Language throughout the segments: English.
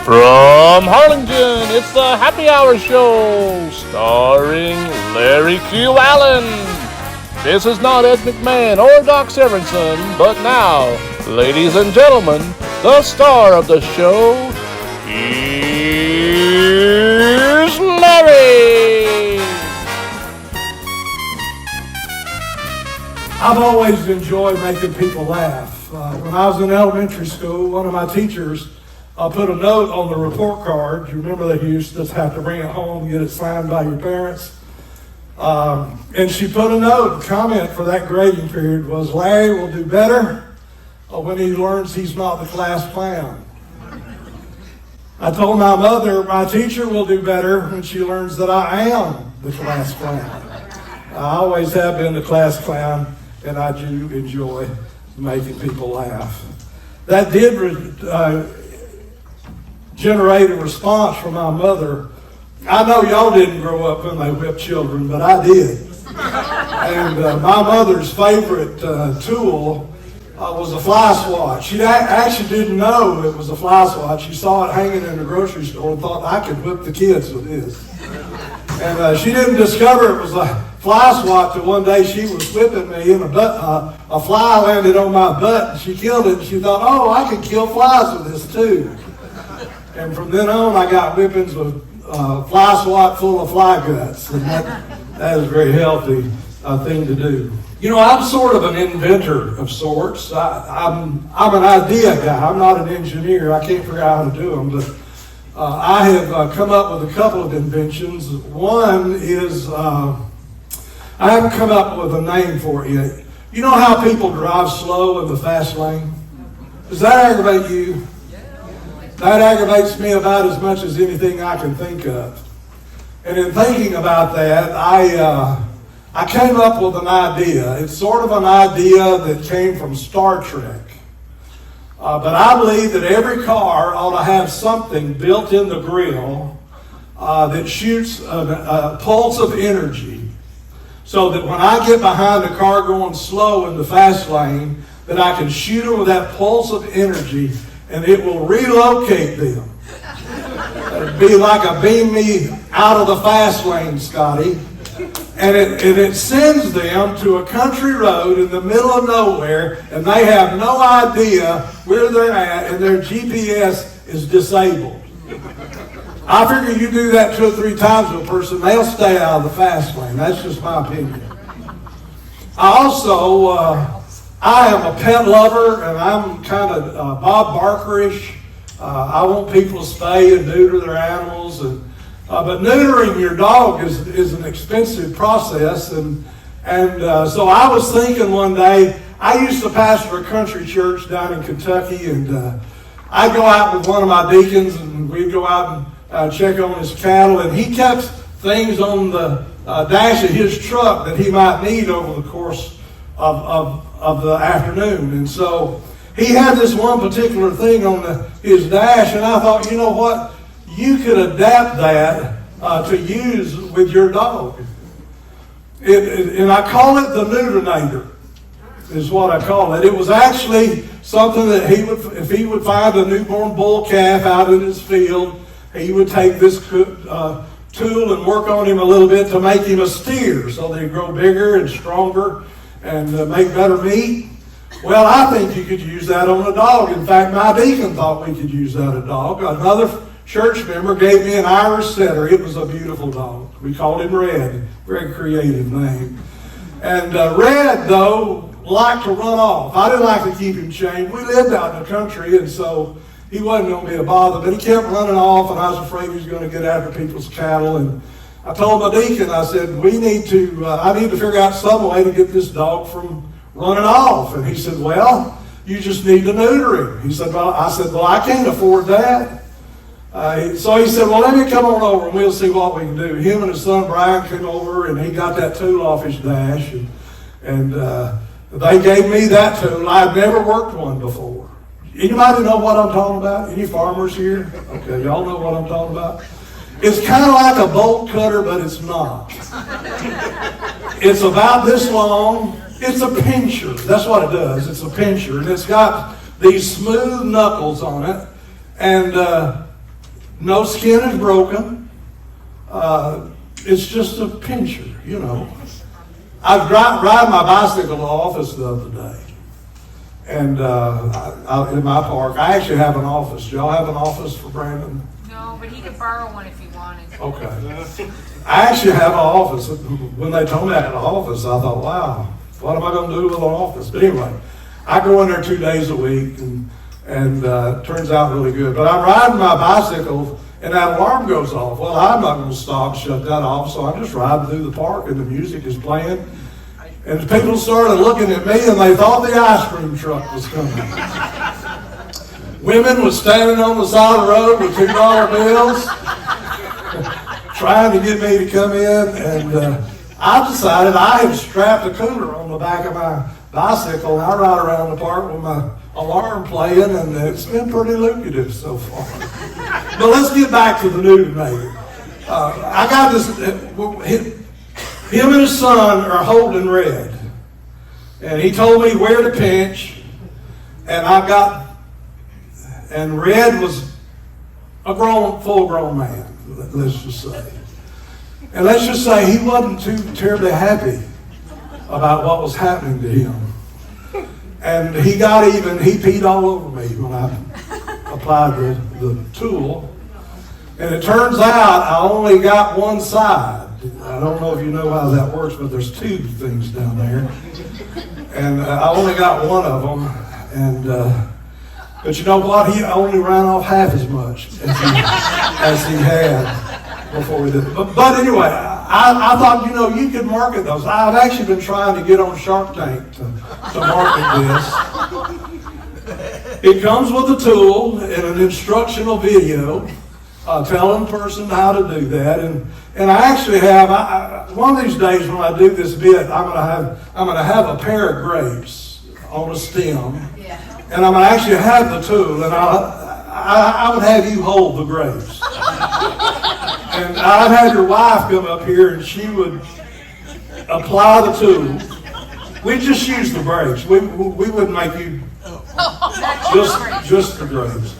From Harlingen, it's the Happy Hour Show, starring Larry Q. Allen. This is not Ed McMahon or Doc Severinsen, but now, ladies and gentlemen, the star of the show, here's Larry. I've always enjoyed making people laugh. When I was in elementary school, one of my teachers put a note on the report card. You remember they used to have to bring it home and get it signed by your parents. And she put a note, comment for that grading period was, Larry will do better when he learns he's not the class clown. I told my mother, my teacher will do better when she learns that I am the class clown. I always have been the class clown, and I do enjoy making people laugh. That did generate a response from my mother. I know y'all didn't grow up when they whipped children, but I did. And my mother's favorite tool was a fly swat. She actually didn't know it was a fly swat. She saw it hanging in the grocery store and thought, I could whip the kids with this. And she didn't discover it was a fly swat till one day she was whipping me and a fly landed on my butt and she killed it and she thought, oh, I can kill flies with this too. And from then on I got whippings with fly swat full of fly guts. And that is a very healthy thing to do. You know, I'm sort of an inventor of sorts. I'm an idea guy. I'm not an engineer. I can't figure out how to do them, but I have come up with a couple of inventions. One is, I haven't come up with a name for it yet. You know how people drive slow in the fast lane? Does that aggravate you? That aggravates me about as much as anything I can think of. And in thinking about that, I came up with an idea. It's sort of an idea that came from Star Trek. But I believe that every car ought to have something built in the grill that shoots a pulse of energy so that when I get behind a car going slow in the fast lane, that I can shoot them with that pulse of energy and it will relocate them. It'll be like a beam me out of the fast lane, Scotty. And it sends them to a country road in the middle of nowhere, and they have no idea where they're at, and their GPS is disabled. I figure you do that 2 or 3 times to a person, they'll stay out of the fast lane. That's just my opinion. I also, I am a pet lover, and I'm kind of Bob Barker-ish. I want people to spay and neuter their animals, but neutering your dog is an expensive process, and so I was thinking one day, I used to pastor a country church down in Kentucky, and I'd go out with one of my deacons, and we'd go out and check on his cattle, and he kept things on the dash of his truck that he might need over the course of the afternoon. And so he had this one particular thing on his dash, and I thought, you know what? You could adapt that to use with your dog. And I call it the neuterinator, is what I call it. It was actually something that he would, if he would find a newborn bull calf out in his field, he would take this tool and work on him a little bit to make him a steer so that he'd grow bigger and stronger and make better meat. Well, I think you could use that on a dog. In fact, my deacon thought we could use that on a dog. Another church member gave me an Irish setter. It was a beautiful dog. We called him Red. Very creative name. And Red, though, liked to run off. I didn't like to keep him chained. We lived out in the country, and so he wasn't going to be a bother, but he kept running off, and I was afraid he was going to get after people's cattle. And I told my deacon, I said, I need to figure out some way to get this dog from running off. And he said, well, you just need to neuter him. He said, I said, I can't afford that. So he said, well, let me come on over and we'll see what we can do. Him and his son Brian came over and he got that tool off his dash, and they gave me that tool. I've never worked one before. Anybody know what I'm talking about? Any farmers here? Okay, y'all know what I'm talking about? It's kind of like a bolt cutter, but it's not. It's about this long. It's a pincher. That's what it does. It's a pincher. And it's got these smooth knuckles on it. And No skin is broken. It's just a pincher, you know. I was riding my bicycle to the office the other day. And in my park, I actually have an office. Do y'all have an office for Brandon? No, but he could borrow one if he wanted. Okay. I actually have an office. When they told me I had an office, I thought, wow, what am I going to do with an office? But anyway, I go in there 2 days a week, and it turns out really good. But I'm riding my bicycle, and that alarm goes off. Well, I'm not going to stop, shut that off, so I'm just riding through the park, and the music is playing. And people started looking at me, and they thought the ice cream truck was coming. Women was standing on the side of the road with $2 bills, trying to get me to come in. And I decided I had strapped a cooler on the back of my bicycle, and I ride around the park with my alarm playing, and it's been pretty lucrative so far. But let's get back to the Newtonator. I got this. Him and his son are holding Red, and he told me where to pinch, and Red was a full-grown man, let's just say. And let's just say he wasn't too terribly happy about what was happening to him. And he peed all over me when I applied the tool. And it turns out I only got one side. I don't know if you know how that works, but there's two things down there. And I only got one of them. But you know what? He only ran off half as much as he had before we did it. But anyway, I thought, you could market those. I've actually been trying to get on Shark Tank to market this. It comes with a tool and an instructional video telling the person how to do that. And I actually have, one of these days when I do this bit, I'm gonna have a pair of grapes on a stem. Yeah. And I'm going to actually have the tool, and I would have you hold the grapes. And I'd have your wife come up here, and she would apply the tool. We'd just use the grapes. We wouldn't make you just the grapes.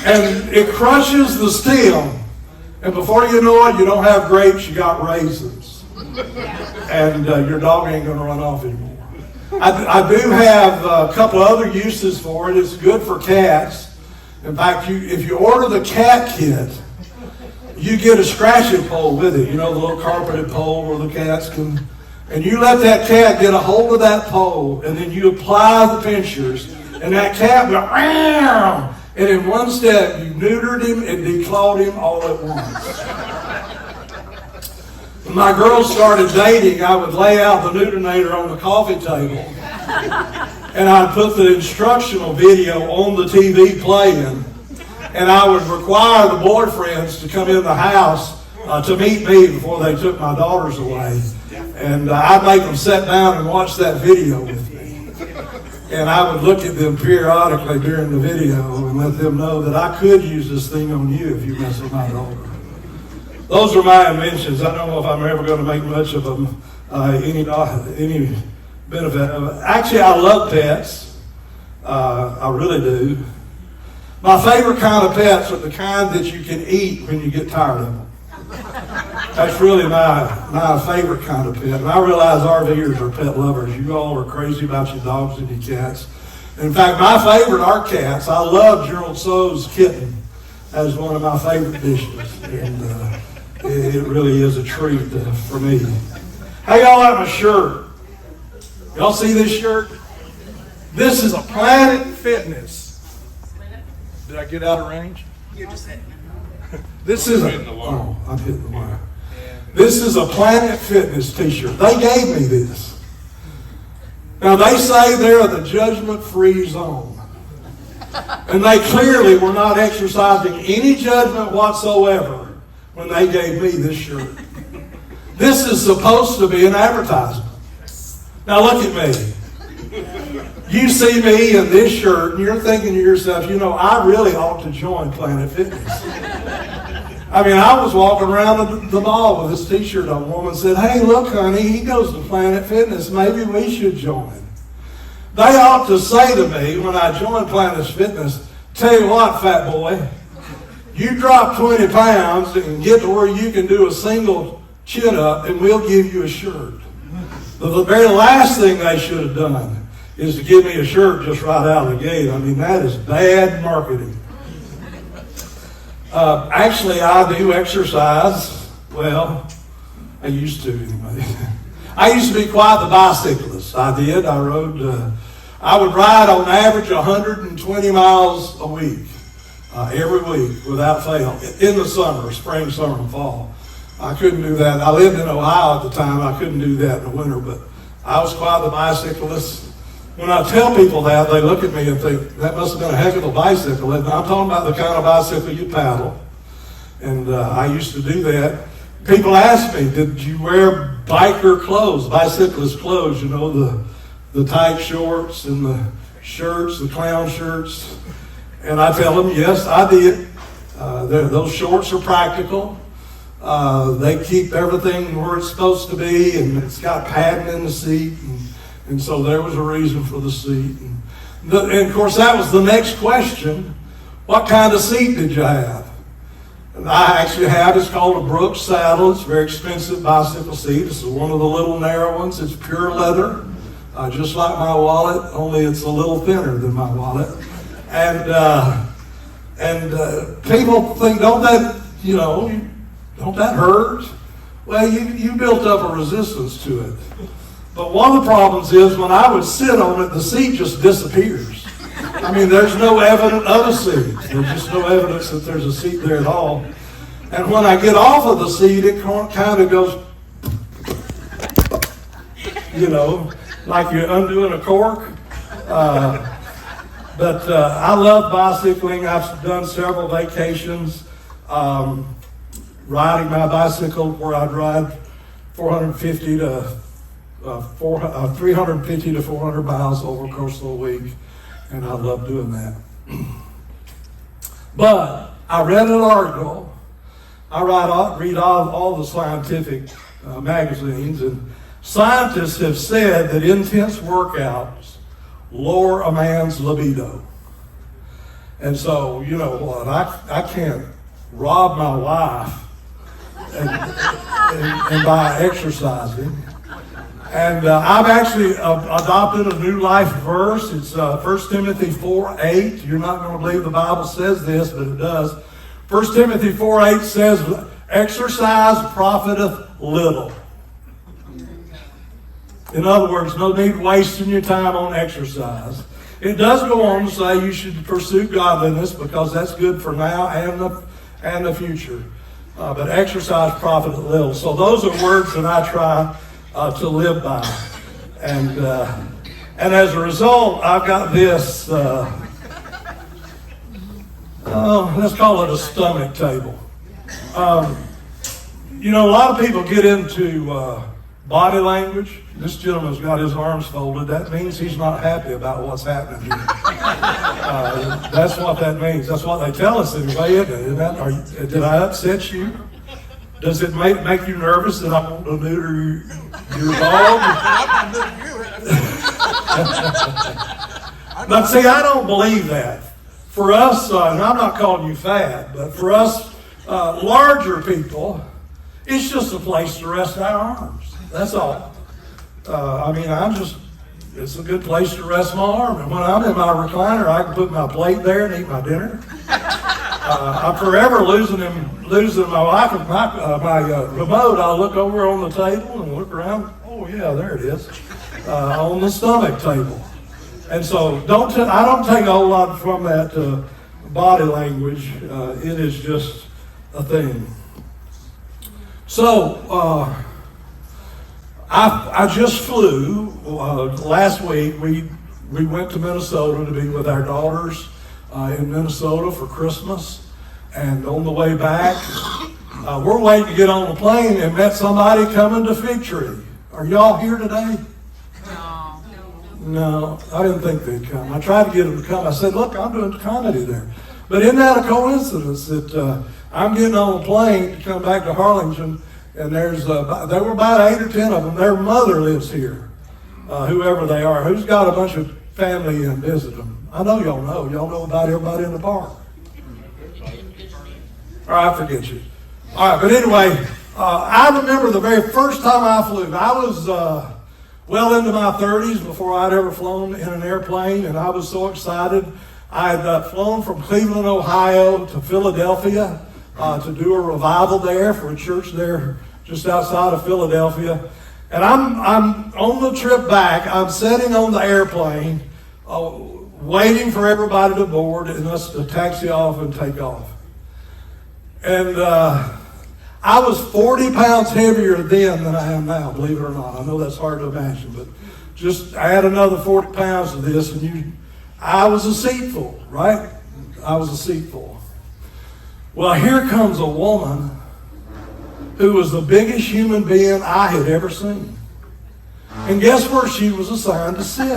And it crushes the stem, and before you know it, you don't have grapes, you got raisins. And your dog ain't going to run off anymore. I do have a couple other uses for it. It's good for cats. In fact, if you order the cat kit, you get a scratching pole with it. You know, the little carpeted pole where the cats can... And you let that cat get a hold of that pole, and then you apply the pinchers, and that cat will... Meow! And in one step, you neutered him and declawed him all at once. When my girls started dating, I would lay out the Newtonator on the coffee table, and I'd put the instructional video on the TV playing, and I would require the boyfriends to come in the house to meet me before they took my daughters away. And I'd make them sit down and watch that video with me. And I would look at them periodically during the video and let them know that I could use this thing on you if you mess with my daughter. Those are my inventions. I don't know if I'm ever going to make much of them, any benefit of it. Actually, I love pets. I really do. My favorite kind of pets are the kind that you can eat when you get tired of them. That's really my favorite kind of pet. And I realize RVers are pet lovers. You all are crazy about your dogs and your cats. In fact, my favorite are cats. I love Gerald So's kitten as one of my favorite dishes. And it really is a treat for me. How y'all like my shirt? Y'all see this shirt? This is a Planet Fitness. Did I get out of range? You're just hitting. This is I'm hitting the wire. This is a Planet Fitness t-shirt. They gave me this. Now they say they're the judgment-free zone. And they clearly were not exercising any judgment whatsoever when they gave me this shirt. This is supposed to be an advertisement. Now look at me. You see me in this shirt and you're thinking to yourself, I really ought to join Planet Fitness. I mean, I was walking around the mall with this t-shirt on. A woman said, "Hey, look, honey, he goes to Planet Fitness. Maybe we should join." They ought to say to me when I join Planet Fitness, "Tell you what, fat boy, You drop 20 pounds and get to where you can do a single chin-up, and we'll give you a shirt. But the very last thing they should have done is to give me a shirt just right out of the gate. I mean, that is bad marketing. Actually, I do exercise. Well, I used to anyway. I used to be quite the bicyclist. I did. I rode. I would ride on average 120 miles a week, every week without fail. In the summer, spring, summer, and fall. I couldn't do that. I lived in Ohio at the time. I couldn't do that in the winter, but I was quite the bicyclist. When I tell people that, they look at me and think, that must have been a heck of a bicycle. And I'm talking about the kind of bicycle you paddle. And I used to do that. People ask me, did you wear biker clothes, bicyclist clothes, you know, the tight shorts and the shirts, the clown shirts? And I tell them, yes, I did. Those shorts are practical. They keep everything where it's supposed to be, and it's got padding in the seat. And so there was a reason for the seat. And of course, that was the next question. What kind of seat did you have? And I actually have, it's called a Brooks saddle. It's a very expensive bicycle seat. It's one of the little narrow ones. It's pure leather, just like my wallet, only it's a little thinner than my wallet. And people think, don't that hurt? Well, you built up a resistance to it. But one of the problems is when I would sit on it, the seat just disappears. I mean, there's no evidence of a seat. There's just no evidence that there's a seat there at all. And when I get off of the seat, it kind of goes, like you're undoing a cork. But I love bicycling. I've done several vacations riding my bicycle where I'd ride 350 to 400 miles over the course of a week, and I love doing that. But I read an article. I read all the scientific magazines, and scientists have said that intense workouts lower a man's libido. And so, you know what? I can't rob my wife and by exercising. And I've actually adopted a new life verse. It's 1 Timothy 4:8. You're not going to believe the Bible says this, but it does. 1 Timothy 4:8 says, exercise profiteth little. In other words, no need wasting your time on exercise. It does go on to say you should pursue godliness because that's good for now and the future. But exercise profiteth little. So those are words that I try to live by. And as a result, I've got this, let's call it a stomach table. A lot of people get into body language. This gentleman's got his arms folded. That means he's not happy about what's happening here. That's what that means. That's what they tell us anyway, isn't it? Did I upset you? Does it make you nervous that I want to neuter your dog? But see, I don't believe that. For us, and I'm not calling you fat, but for us larger people, it's just a place to rest our arms. That's all. It's a good place to rest my arm. And when I'm in my recliner, I can put my plate there and eat my dinner. I'm forever losing my wife and my remote. I'll look over on the table and look around. Oh yeah, there it is, on the stomach table. And so I don't take a whole lot from that body language. It is just a thing. So I just flew last week. We went to Minnesota to be with our daughters in Minnesota for Christmas, and on the way back, we're waiting to get on the plane and met somebody coming to Fig Tree. Are y'all here today? No, I didn't think they'd come. I tried to get them to come. I said, look, I'm doing comedy there. But isn't that a coincidence that I'm getting on a plane to come back to Harlingen, and there were about 8 or 10 of them. Their mother lives here, whoever they are, who's got a bunch of family and visit them. I know y'all know. Y'all know about everybody in the park. All right, forget you. All right, but anyway, I remember the very first time I flew. I was well into my 30s before I'd ever flown in an airplane, and I was so excited. I had flown from Cleveland, Ohio to Philadelphia to do a revival there for a church there just outside of Philadelphia. And I'm on the trip back. I'm sitting on the airplane waiting for everybody to board and us to taxi off and take off. And I was 40 pounds heavier then than I am now, believe it or not. I know that's hard to imagine, but just add another 40 pounds to this and I was a seatful, right? I was a seatful. Well, here comes a woman who was the biggest human being I had ever seen. And guess where she was assigned to sit?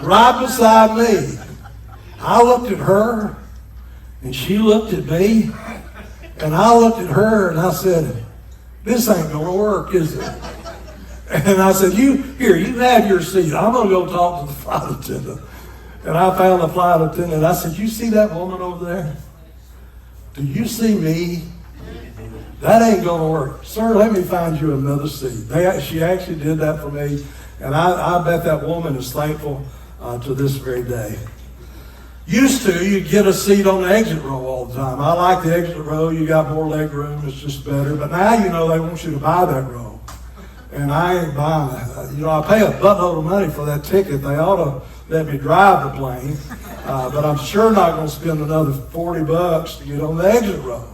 Right beside me. I looked at her, and she looked at me, and I looked at her, and I said, this ain't gonna work, is it? And I said, you have your seat. I'm gonna go talk to the flight attendant. And I found the flight attendant. I said, you see that woman over there? Do you see me? That ain't gonna work. Sir, let me find you another seat. She actually did that for me, and I bet that woman is thankful to this very day. Used to, you get a seat on the exit row all the time. I like the exit row. You got more leg room. It's just better. But now, they want you to buy that row. And I ain't buying that. I pay a buttload of money for that ticket. They ought to let me drive the plane. But I'm sure not going to spend another $40 to get on the exit row.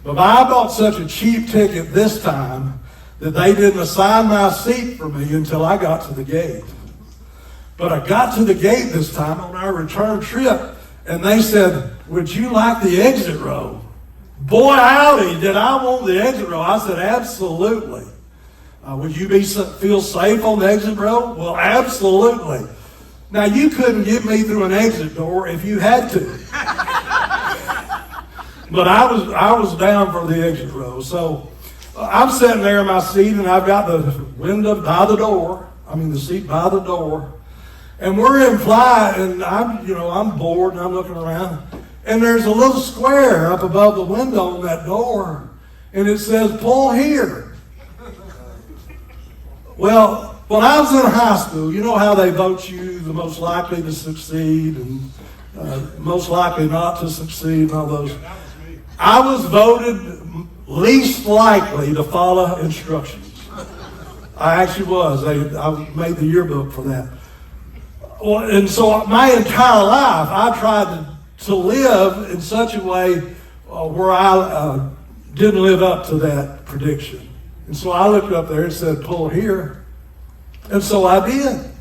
But I bought such a cheap ticket this time that they didn't assign my seat for me until I got to the gate. But I got to the gate this time on our return trip, and they said, would you like the exit row? Boy, howdy, did I want the exit row. I said, absolutely. Would you feel safe on the exit row? Well, absolutely. Now, you couldn't get me through an exit door if you had to. But I was down for the exit row. So I'm sitting there in my seat, and I've got the window by the door. The seat by the door. And we're in flight, and I'm bored, and I'm looking around. And there's a little square up above the window on that door, and it says, pull here. Well, when I was in high school, you know how they vote you the most likely to succeed and most likely not to succeed and all those. I was voted least likely to follow instructions. I actually was. I made the yearbook for that. Well, and so my entire life, I tried to live in such a way where I didn't live up to that prediction. And so I looked up there and said, pull here. And so I did.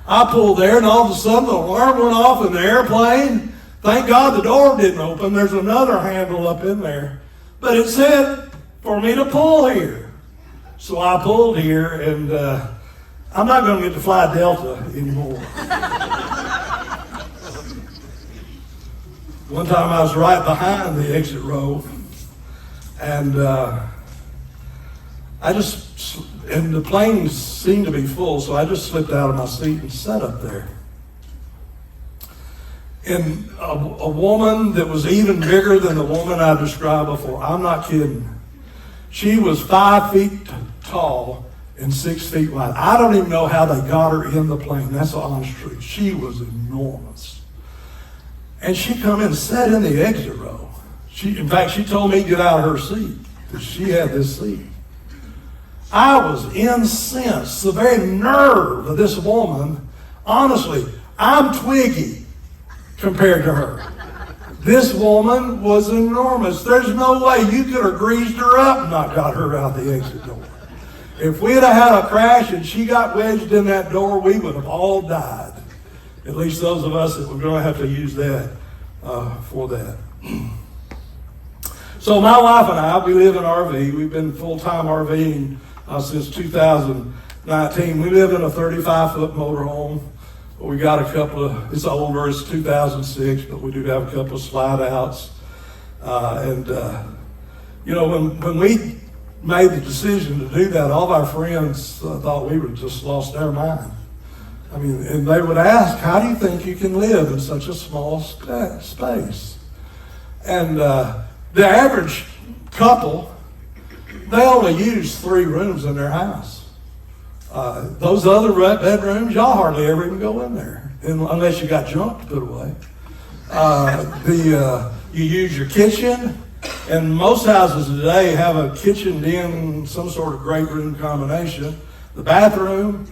I pulled there, and all of a sudden the alarm went off in the airplane. Thank God the door didn't open. There's another handle up in there. But it said for me to pull here. So I pulled here, and I'm not going to get to fly Delta anymore. One time I was right behind the exit row, and and the plane seemed to be full, so I just slipped out of my seat and sat up there. And a woman that was even bigger than the woman I described before, I'm not kidding. She was 5 feet tall and 6 feet wide. I don't even know how they got her in the plane. That's the honest truth. She was enormous. And she come in and sat in the exit row. In fact, she told me to get out of her seat because she had this seat. I was incensed. The very nerve of this woman, honestly, I'm twiggy compared to her. This woman was enormous. There's no way you could have greased her up and not got her out the exit door. If we'd have had a crash and she got wedged in that door, we would have all died. At least those of us that were going to have to use that for that. So my wife and I, we live in RV. We've been full-time RVing since 2019. We live in a 35-foot motorhome. We got a couple of, it's older, it's 2006, but we do have a couple of slide outs. When we made the decision to do that, all of our friends thought we were just lost our mind. And they would ask, how do you think you can live in such a small space? And the average couple, they only use 3 rooms in their house. Those other bedrooms, y'all hardly ever even go in there, unless you got junk to put away. You use your kitchen, and most houses today have a kitchen den, some sort of great room combination, the bathroom,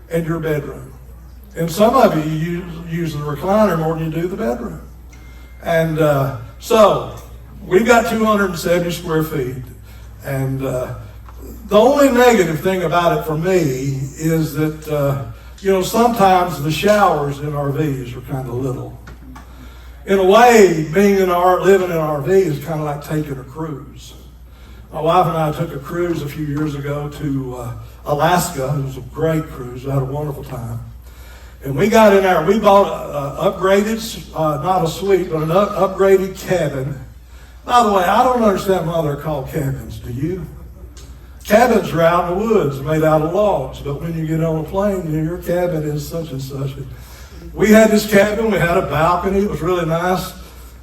and your bedroom. And some of you use the recliner more than you do the bedroom. And so we've got 270 square feet. And the only negative thing about it for me is that, sometimes the showers in RVs are kind of little. In a way, living in an RV is kind of like taking a cruise. My wife and I took a cruise a few years ago to Alaska. It was a great cruise. We had a wonderful time. And we got in there. We bought an upgraded, not a suite, but an upgraded cabin. By the way, I don't understand why they're called cabins. Do you? Cabins are out in the woods, made out of logs. But when you get on a plane, your cabin is such and such. We had this cabin. We had a balcony. It was really nice.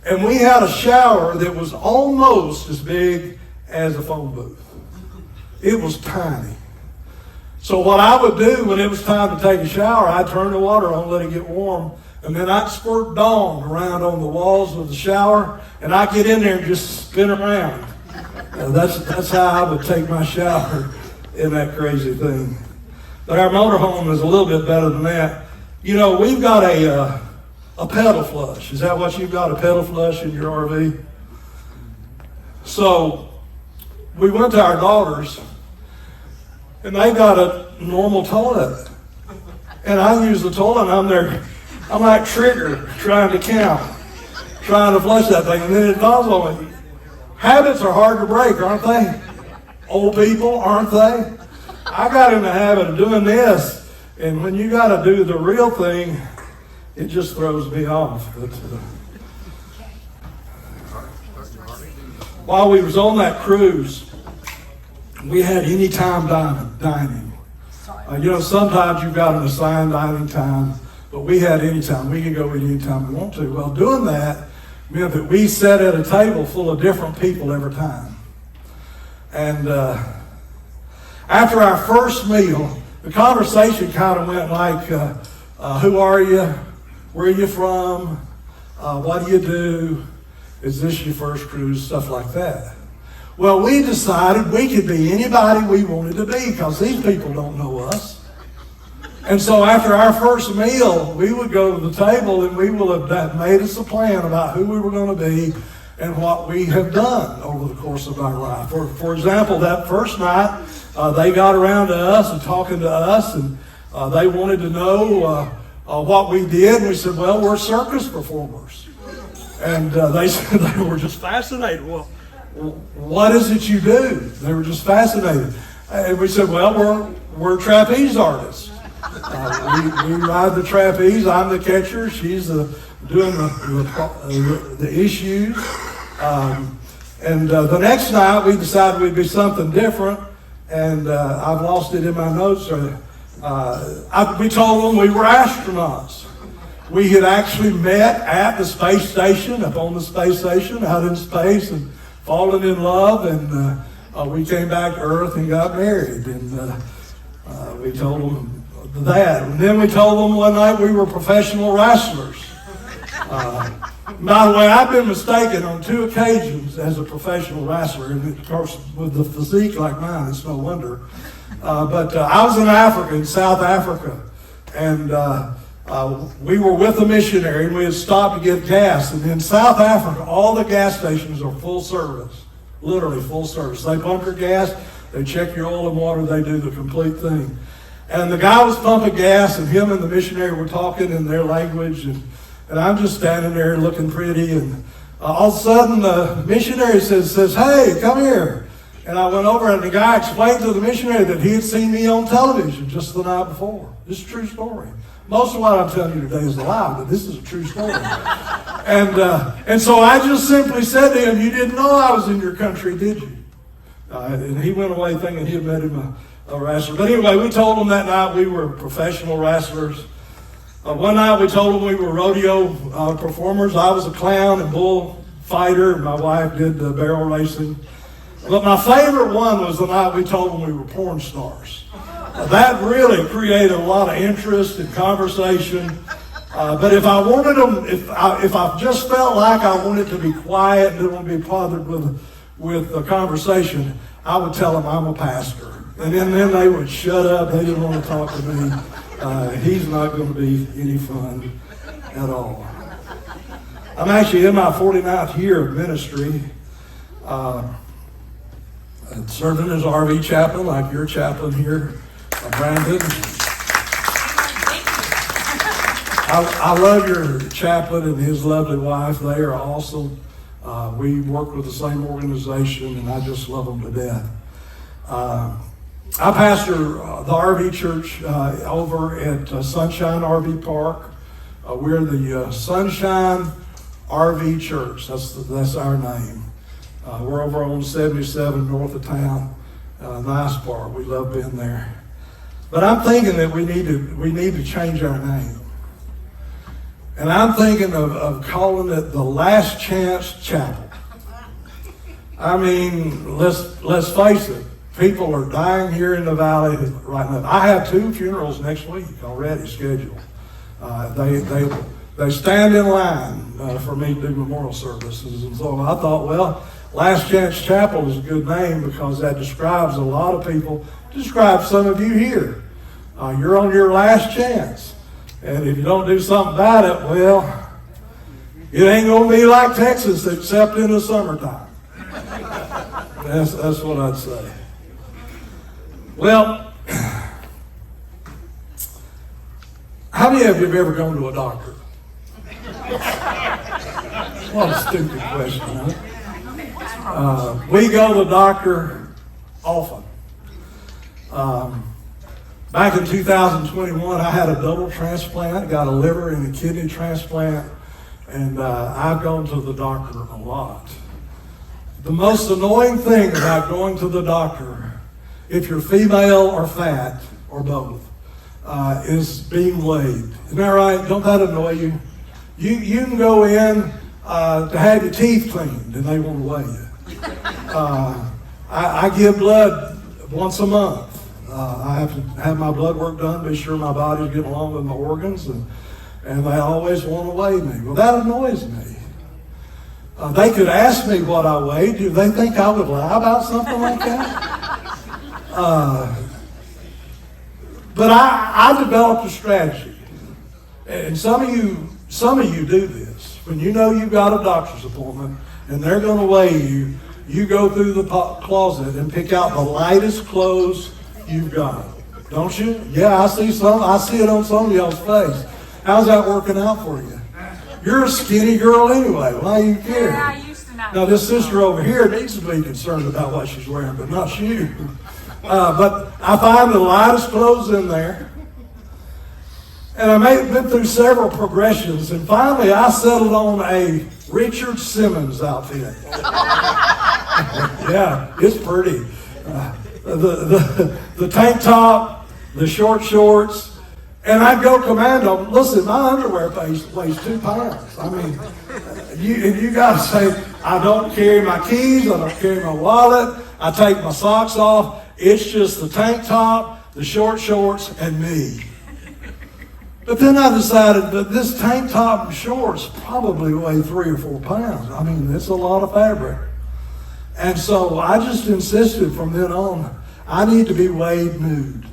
And we had a shower that was almost as big as a phone booth. It was tiny. So what I would do when it was time to take a shower, I'd turn the water on, let it get warm, and then I'd squirt Dawn around on the walls of the shower, and I'd get in there and just spin around. That's how I would take my shower in that crazy thing. But our motorhome is a little bit better than that. We've got a pedal flush. Is that what you've got, a pedal flush in your RV? So we went to our daughter's, and they got a normal toilet. And I use the toilet, and I'm like Trigger, trying to count, trying to flush that thing. And then it dawns on me, habits are hard to break, aren't they? Old people, aren't they? I got in the habit of doing this, and when you got to do the real thing, it just throws me off. But, while we was on that cruise, we had anytime dining. Sometimes you've got an assigned dining time, but we had anytime. We could go anytime we want to. Well, doing that meant that we sat at a table full of different people every time. And after our first meal, the conversation kind of went like, who are you? Where are you from? What do you do? Is this your first cruise? Stuff like that. Well, we decided we could be anybody we wanted to be because these people don't know us. And so after our first meal, we would go to the table and we will have made us a plan about who we were going to be and what we have done over the course of our life. For example, that first night, they got around to us and talking to us, and they wanted to know what we did. And we said, well, we're circus performers. And they said they were just fascinated. Well, what is it you do? They were just fascinated. And we said, well, we're trapeze artists. We ride the trapeze. I'm the catcher. She's doing the issues. And the next night, we decided we'd be something different. And I've lost it in my notes. We told them we were astronauts. We had actually met at the space station, up on the space station, out in space, and fallen in love, and we came back to Earth and got married. And we told them that. And then we told them one night we were professional wrestlers. By the way, I've been mistaken on 2 occasions as a professional wrestler. And of course, with the physique like mine, it's no wonder. But I was in Africa, in South Africa, and we were with a missionary, and we had stopped to get gas. And in South Africa, all the gas stations are full service, literally full service. They pump your gas, they check your oil and water, they do the complete thing. And the guy was pumping gas, and him and the missionary were talking in their language, and I'm just standing there looking pretty, and all of a sudden the missionary says, hey, come here. And I went over, and the guy explained to the missionary that he had seen me on television just the night before. This is a true story. Most of what I'm telling you today is a lie, but this is a true story. And so I just simply said to him, you didn't know I was in your country, did you? And he went away thinking he had met him a wrestler. But anyway, we told him that night we were professional wrestlers. One night we told him we were rodeo performers. I was a clown and bull fighter. My wife did the barrel racing. But my favorite one was the night we told them we were porn stars. That really created a lot of interest and conversation. But if I wanted them, if I just felt like I wanted to be quiet and didn't want to be bothered with the conversation, I would tell them I'm a pastor. And then they would shut up. They didn't want to talk to me. He's not going to be any fun at all. I'm actually in my 49th year of ministry. Serving as RV chaplain, like your chaplain here, Brandon. I love your chaplain and his lovely wife. They are awesome. We work with the same organization, and I just love them to death. I pastor the RV church over at Sunshine RV Park. We're the Sunshine RV Church. That's our name. We're over on 77 north of town. Nice part. We love being there. But I'm thinking that we need to change our name. And I'm thinking of calling it the Last Chance Chapel. I mean, let's face it. People are dying here in the valley right now. I have 2 funerals next week already scheduled. They stand in line for me to do memorial services. And so I thought, well, Last Chance Chapel is a good name because that describes a lot of people. Describes some of you here. You're on your last chance. And if you don't do something about it, well, it ain't going to be like Texas except in the summertime. That's what I'd say. Well, how many of you have ever gone to a doctor? What a stupid question, huh? We go to the doctor often. Back in 2021, I had a double transplant, got a liver and a kidney transplant, and I've gone to the doctor a lot. The most annoying thing about going to the doctor, if you're female or fat or both, is being weighed. Isn't that right? Don't that annoy you? You can go in to have your teeth cleaned and they want to weigh you. I give blood once a month. I have to have my blood work done, be sure my body's getting along with my organs, and they always want to weigh me. Well, that annoys me. They could ask me what I weigh. Do they think I would lie about something like that? But I developed a strategy. And some of you do this. When you know you've got a doctor's appointment and they're going to weigh you, you go through the closet and pick out the lightest clothes you've got. Don't you? Yeah, I see it on some of y'all's face. How's that working out for you? You're a skinny girl anyway. Why do you care? Yeah, I used to not. Now, this sister over here needs to be concerned about what she's wearing, but not you. But I find the lightest clothes in there. And I been through several progressions, and finally I settled on a Richard Simmons outfit. Yeah, it's pretty. The tank top, the short shorts, and I'd go commando. Listen, my underwear weighs 2 pounds. I mean, you got to say, I don't carry my keys, I don't carry my wallet, I take my socks off. It's just the tank top, the short shorts, and me. But then I decided that this tank top and shorts probably weigh 3 or 4 pounds. I mean, it's a lot of fabric. And so I just insisted from then on, I need to be weighed nude.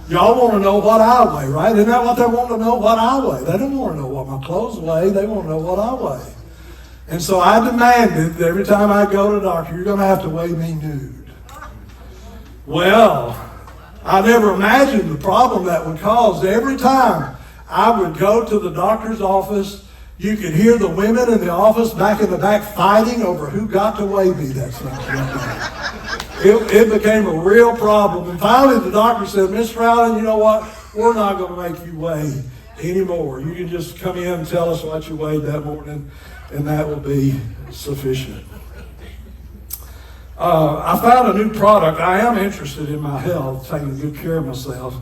Y'all want to know what I weigh, right? Isn't that what they want to know? What I weigh. They don't want to know what my clothes weigh. They want to know what I weigh. And so I demanded that every time I go to the doctor, you're going to have to weigh me nude. Well, I never imagined the problem that would cause. Every time I would go to the doctor's office, you could hear the women in the office back in the back fighting over who got to weigh me that Sunday. It became a real problem. And finally the doctor said, Mr. Allen, you know what? We're not going to make you weigh anymore. You can just come in and tell us what you weighed that morning, and that will be sufficient. I found a new product. I am interested in my health, taking good care of myself.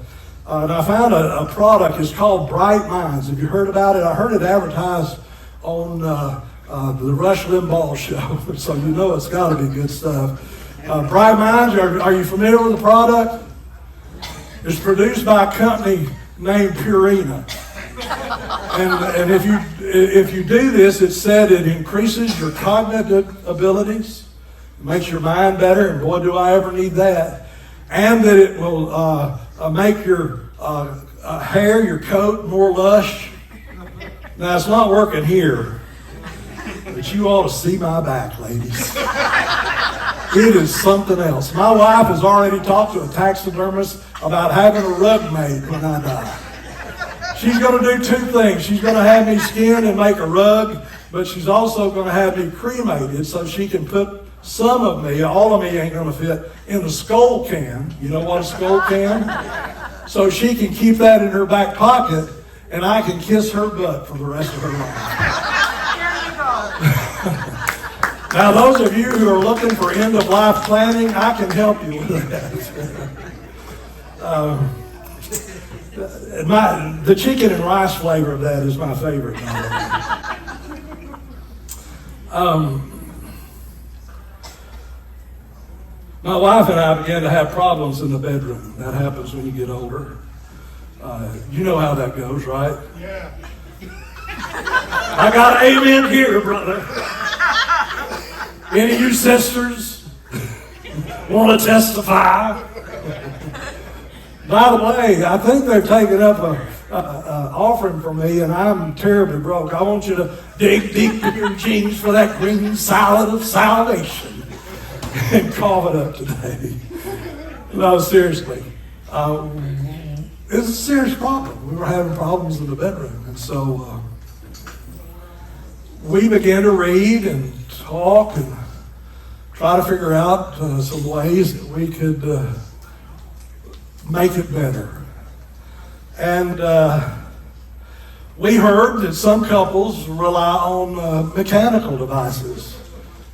And I found a product. It's called Bright Minds. Have you heard about it? I heard it advertised on the Rush Limbaugh show. So you know it's got to be good stuff. Bright Minds, are you familiar with the product? It's produced by a company named Purina. And if you do this, it's said it increases your cognitive abilities, makes your mind better, and boy, do I ever need that. And that it will make your hair, your coat more lush. Now, it's not working here, but you ought to see my back, ladies. It is something else. My wife has already talked to a taxidermist about having a rug made when I die. She's going to do two things. She's going to have me skin and make a rug, but she's also going to have me cremated so she can put some of me, all of me ain't going to fit, in a skull can. You know what a skull can? So she can keep that in her back pocket, and I can kiss her butt for the rest of her life. Now, those of you who are looking for end-of-life planning, I can help you with that. The chicken and rice flavor of that is my favorite. My wife and I began to have problems in the bedroom. That happens when you get older. You know how that goes, right? Yeah. I got an amen here, brother. Any of you sisters want to testify? By the way, I think they've taken up an offering for me, and I'm terribly broke. I want you to dig deep in your jeans for that green salad of salvation and cough it up today. No, seriously. It's a serious problem. We were having problems in the bedroom, and so we began to read and talk and try to figure out some ways that we could make it better. And we heard that some couples rely on mechanical devices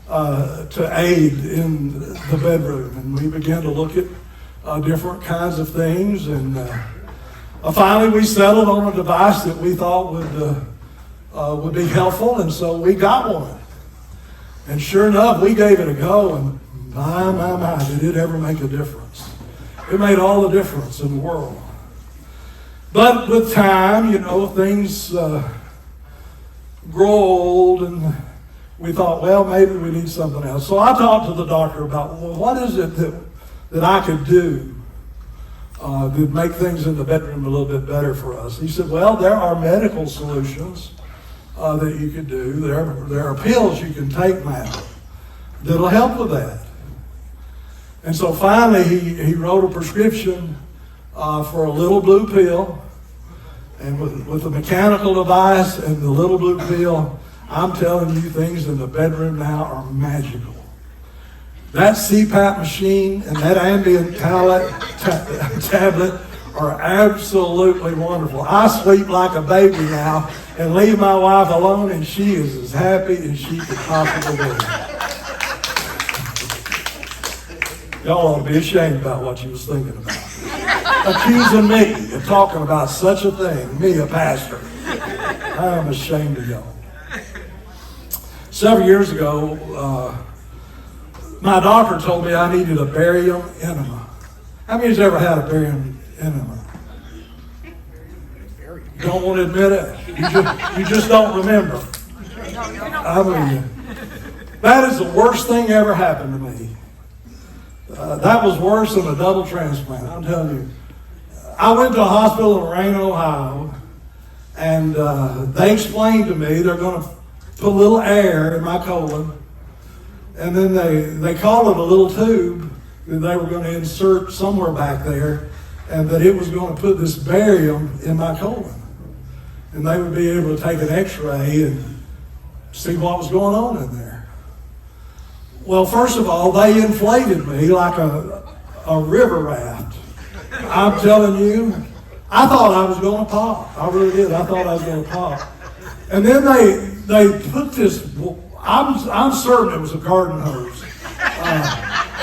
to aid in the bedroom. And we began to look at different kinds of things. And finally we settled on a device that we thought would be helpful. And so we got one. And sure enough, we gave it a go. And my, did it ever make a difference. It made all the difference in the world. But with time, you know, things grow old, and we thought, well, maybe we need something else. So I talked to the doctor about, well, what is it that I could do to make things in the bedroom a little bit better for us? He said, well, there are medical solutions that you could do. There are pills you can take now that'll help with that. And so finally, he wrote a prescription for a little blue pill. And with the mechanical device and the little blue pill, I'm telling you, things in the bedroom now are magical. That CPAP machine and that ambient tablet are absolutely wonderful. I sleep like a baby now and leave my wife alone, and she is as happy as she could possibly be. Y'all ought to be ashamed about what you was thinking about. Accusing me of talking about such a thing, me, a pastor. I am ashamed of y'all. Several years ago, my doctor told me I needed a barium enema. How many has ever had a barium enema? Don't want to admit it? You just don't remember. I mean, that is the worst thing ever happened to me. That was worse than a double transplant, I'm telling you. I went to a hospital in Harlingen, Ohio, and they explained to me they're going to put a little air in my colon, and then they called it a little tube that they were going to insert somewhere back there, and that it was going to put this barium in my colon. And they would be able to take an x-ray and see what was going on in there. Well, first of all, they inflated me like a river raft. I'm telling you, I thought I was going to pop. I really did. I thought I was going to pop. And then they put this, I'm certain it was a garden hose.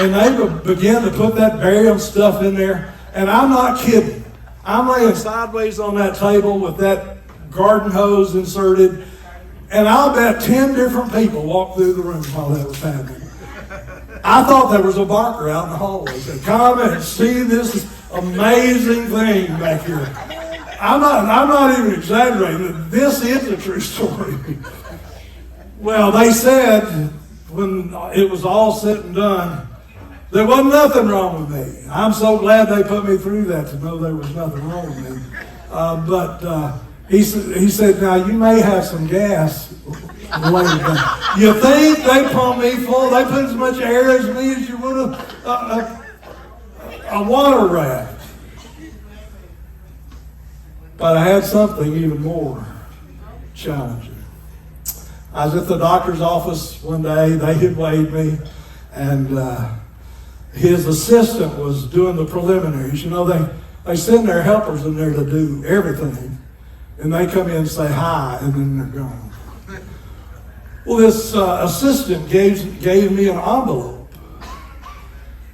And they began to put that barium stuff in there. And I'm not kidding. I'm laying sideways on that table with that garden hose inserted. And I'll bet 10 different people walked through the room while that was happening. I thought there was a barker out in the hallway. Said, come and see this amazing thing back here. I'm not even exaggerating. This is a true story. Well, they said when it was all said and done, there wasn't nothing wrong with me. I'm so glad they put me through that to know there was nothing wrong with me. But he said, now you may have some gas later down. You think they pumped me full? They put as much air as me as you would a water raft. But I had something even more challenging. I was at the doctor's office one day. They had weighed me, and his assistant was doing the preliminaries. You know, they send their helpers in there to do everything, and they come in and say hi, and then they're gone. Well, this assistant gave me an envelope,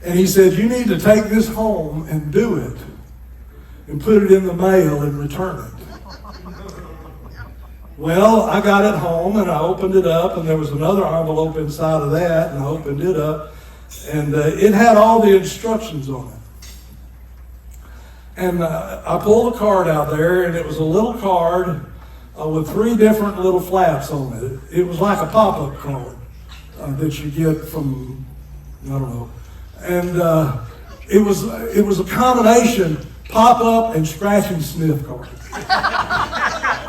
and he said, you need to take this home and do it, and put it in the mail and return it. Well, I got it home and I opened it up, and there was another envelope inside of that, and I opened it up, and it had all the instructions on it. And I pulled a card out there, and it was a little card with 3 different little flaps on it. It was like a pop-up card that you get from, I don't know. And it was a combination pop-up and scratch and sniff card.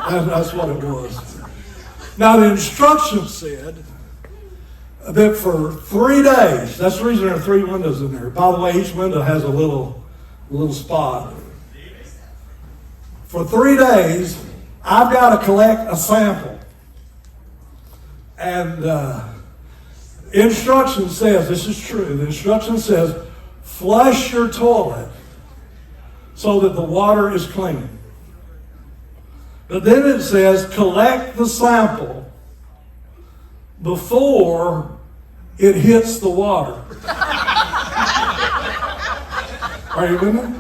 That's what it was. Now the instructions said that for 3 days, that's the reason there are 3 windows in there. By the way, each window has a little spot. For 3 days, I've got to collect a sample. And instruction says, this is true, the instruction says, flush your toilet so that the water is clean. But then it says, collect the sample before it hits the water. Are you with me?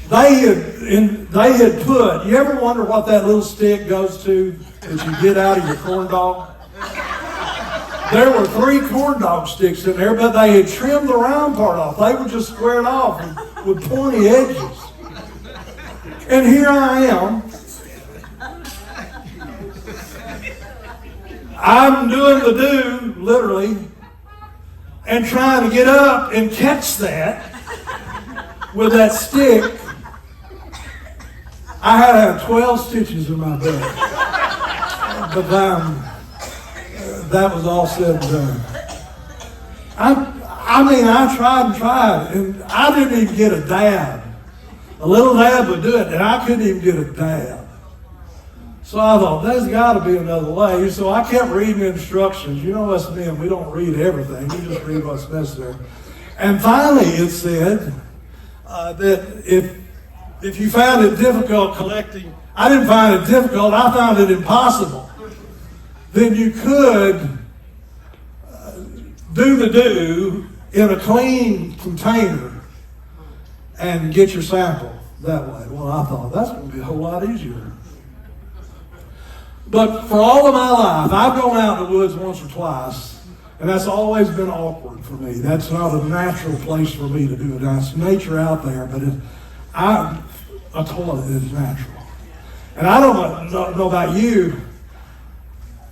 They had put, you ever wonder what that little stick goes to that you get out of your corn dog? There were 3 corn dog sticks in there, but they had trimmed the round part off. They were just squared off with pointy edges. And here I am. I'm doing the do, literally, and trying to get up and catch that with that stick. I had to have 12 stitches in my back. But that was all said and done. I tried, and I didn't even get a dab. A little dab would do it, and I couldn't even get a dab. So I thought, there's got to be another way. So I kept reading instructions. You know us men, we don't read everything. We just read what's necessary. And finally it said that if you found it difficult collecting, I didn't find it difficult, I found it impossible, then you could do the do in a clean container and get your sample that way. Well, I thought, that's going to be a whole lot easier. But for all of my life, I've gone out in the woods once or twice, and that's always been awkward for me. That's not a natural place for me to do it. Now, it's nature out there, but a toilet is natural. And I don't know about you,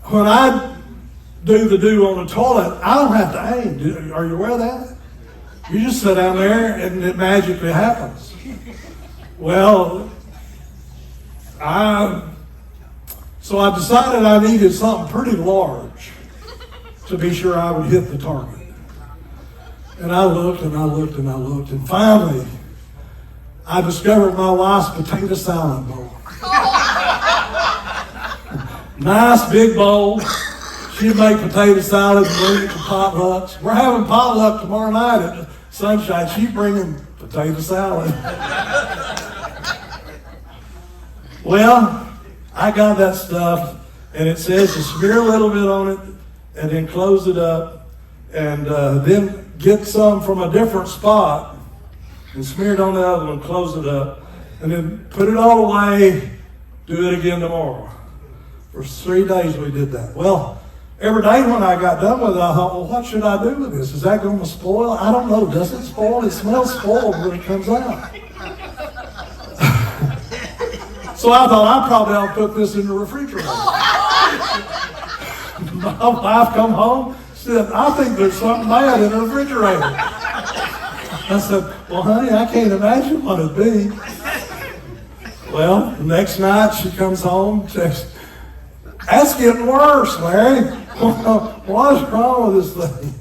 when I do the do on the toilet, I don't have to aim. Are you aware of that? You just sit down there and it magically happens. Well, so I decided I needed something pretty large to be sure I would hit the target. And I looked and I looked and I looked, and finally I discovered my wife's potato salad bowl. Nice big bowl. She'd make potato salad and bring it to potlucks. We're having potluck tomorrow night at Sunshine. She's bringing potato salad. Well, I got that stuff, and it says to smear a little bit on it, and then close it up, and then get some from a different spot, and smear it on the other one, close it up, and then put it all away Do it again tomorrow. For 3 days we did that. Well, every day when I got done with it, I thought, well, what should I do with this? Is that going to spoil? I don't know. Does it spoil? It smells spoiled when it comes out. So I thought, I probably ought to put this in the refrigerator. My wife come home, said, I think there's something bad in the refrigerator. I said, well, honey, I can't imagine what it'd be. Well, the next night she comes home, says, that's getting worse, Larry. What's wrong with this thing?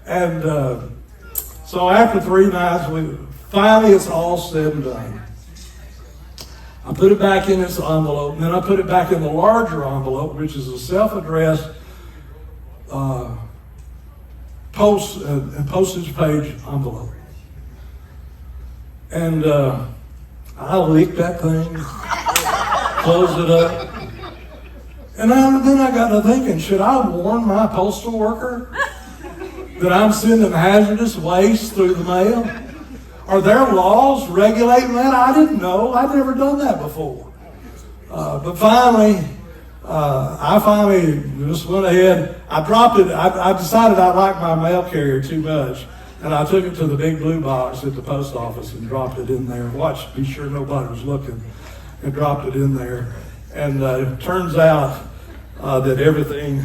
And so after 3 nights, finally it's all said and done. I put it back in this envelope, and then I put it back in the larger envelope, which is a self-addressed postage page envelope. And I leaked that thing, closed it up. And then I got to thinking, should I warn my postal worker that I'm sending hazardous waste through the mail? Are there laws regulating that? I didn't know. I'd never done that before. But finally, I just went ahead. I dropped it. I decided I liked my mail carrier too much. And I took it to the big blue box at the post office and dropped it in there. Be sure nobody was looking, and dropped it in there. And it turns out that everything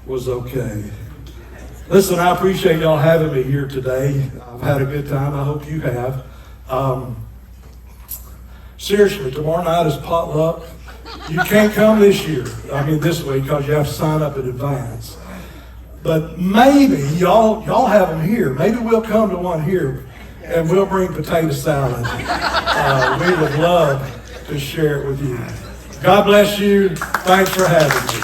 was okay. Listen, I appreciate y'all having me here today. I've had a good time. I hope you have. Seriously, tomorrow night is potluck. You can't come this week, because you have to sign up in advance. But maybe y'all have them here. Maybe we'll come to one here, and we'll bring potato salad. We would love to share it with you. God bless you. Thanks for having me.